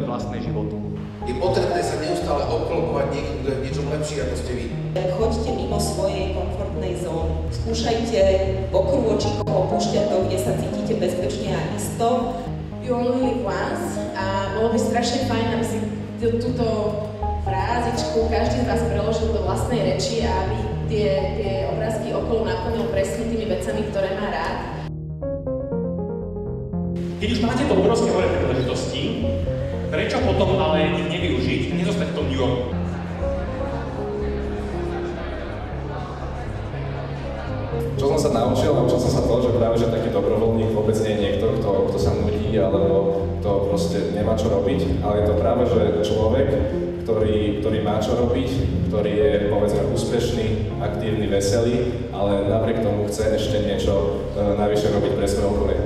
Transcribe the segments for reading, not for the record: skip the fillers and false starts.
vlastné životy. Je potrebné sa neustále obklopovať niekým, kto je v niečom lepší ako ste vy. Choďte mimo svojej komfortnej zóny. Skúšajte po krôčikoch opúšťať to, kde sa cítite bezpečne a isto. You only live once a bolo by strašne fajn, aby si túto frázičku každý z vás preložil do vlastnej reči a aby tie obrázky okolo naplnil presne tými vecami, ktoré má rád. Keď už máte to obrovské more príležitostí, prečo potom ale ich nevyužiť a nezostať v tom New Yorku? Čo som sa naučil som sa to, že práve že taký dobrovoľník vôbec nie je niekto, kto sa nudí alebo kto proste nemá čo robiť, ale je to práve že človek, ktorý má čo robiť, ktorý je povedzme úspešný, aktívny, veselý, ale napriek tomu chce ešte niečo navyše robiť pre svoje okolie.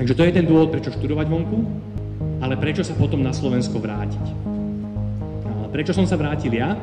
Takže to je ten dôvod, prečo študovať vonku, ale prečo sa potom na Slovensko vrátiť. Prečo som sa vrátil ja?